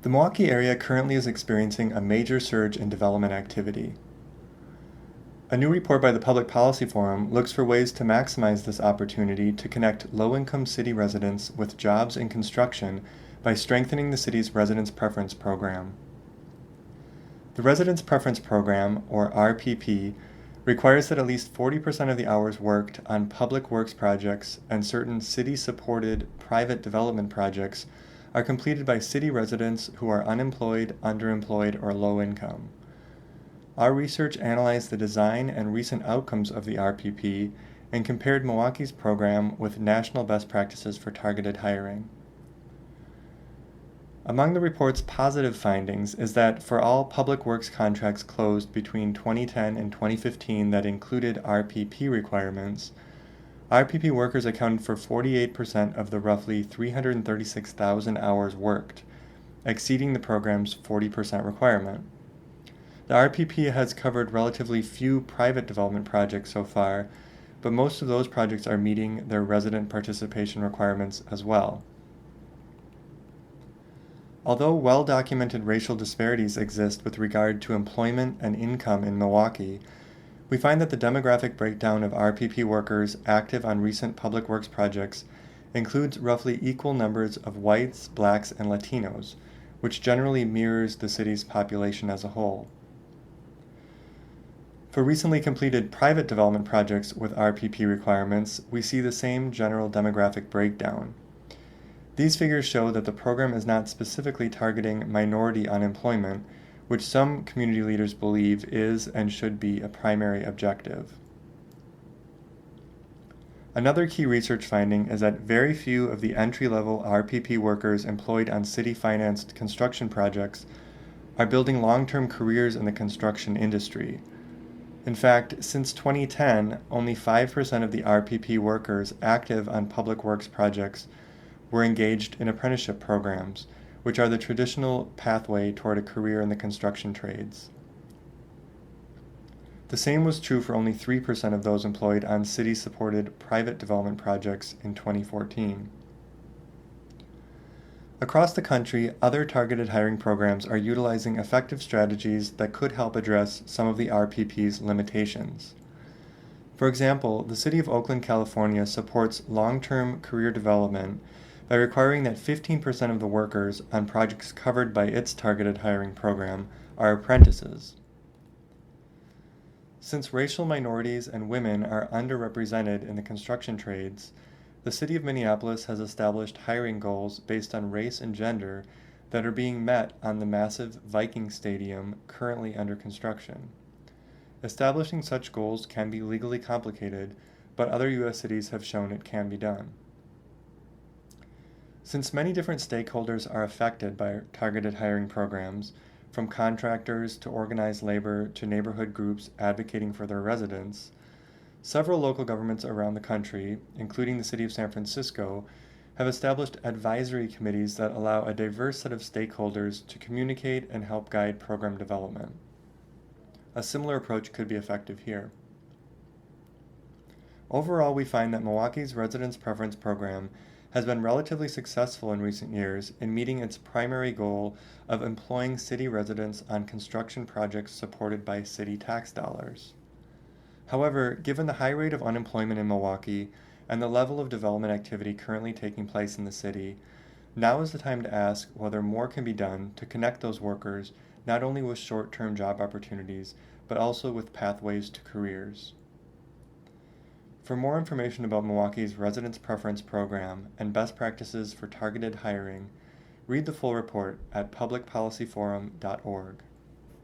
The Milwaukee area currently is experiencing a major surge in development activity. A new report by the Public Policy Forum looks for ways to maximize this opportunity to connect low-income city residents with jobs in construction by strengthening the city's Residence Preference Program. The Residence Preference Program, or RPP, requires that at least 40% of the hours worked on public works projects and certain city-supported private development projects are completed by city residents who are unemployed, underemployed, or low income. Our research analyzed the design and recent outcomes of the RPP and compared Milwaukee's program with national best practices for targeted hiring. Among the report's positive findings is that for all public works contracts closed between 2010 and 2015 that included RPP requirements, RPP workers accounted for 48% of the roughly 336,000 hours worked, exceeding the program's 40% requirement. The RPP has covered relatively few private development projects so far, but most of those projects are meeting their resident participation requirements as well. Although well-documented racial disparities exist with regard to employment and income in Milwaukee, we find that the demographic breakdown of RPP workers active on recent public works projects includes roughly equal numbers of whites, blacks, and Latinos, which generally mirrors the city's population as a whole. For recently completed private development projects with RPP requirements, we see the same general demographic breakdown. These figures show that the program is not specifically targeting minority unemployment, which some community leaders believe is and should be a primary objective. Another key research finding is that very few of the entry-level RPP workers employed on city-financed construction projects are building long-term careers in the construction industry. In fact, since 2010, only 5% of the RPP workers active on public works projects were engaged in apprenticeship programs, which are the traditional pathway toward a career in the construction trades. The same was true for only 3% of those employed on city-supported private development projects in 2014. Across the country, other targeted hiring programs are utilizing effective strategies that could help address some of the RPP's limitations. For example, the City of Oakland, California supports long-term career development by requiring that 15% of the workers on projects covered by its targeted hiring program are apprentices. Since racial minorities and women are underrepresented in the construction trades, the City of Minneapolis has established hiring goals based on race and gender that are being met on the massive Viking Stadium currently under construction. Establishing such goals can be legally complicated, but other U.S. cities have shown it can be done. Since many different stakeholders are affected by targeted hiring programs, from contractors to organized labor to neighborhood groups advocating for their residents, several local governments around the country, including the City of San Francisco, have established advisory committees that allow a diverse set of stakeholders to communicate and help guide program development. A similar approach could be effective here. Overall, we find that Milwaukee's Residence Preference Program has been relatively successful in recent years in meeting its primary goal of employing city residents on construction projects supported by city tax dollars. However, given the high rate of unemployment in Milwaukee and the level of development activity currently taking place in the city, now is the time to ask whether more can be done to connect those workers not only with short-term job opportunities, but also with pathways to careers. For more information about Milwaukee's Residence Preference Program and best practices for targeted hiring, read the full report at publicpolicyforum.org.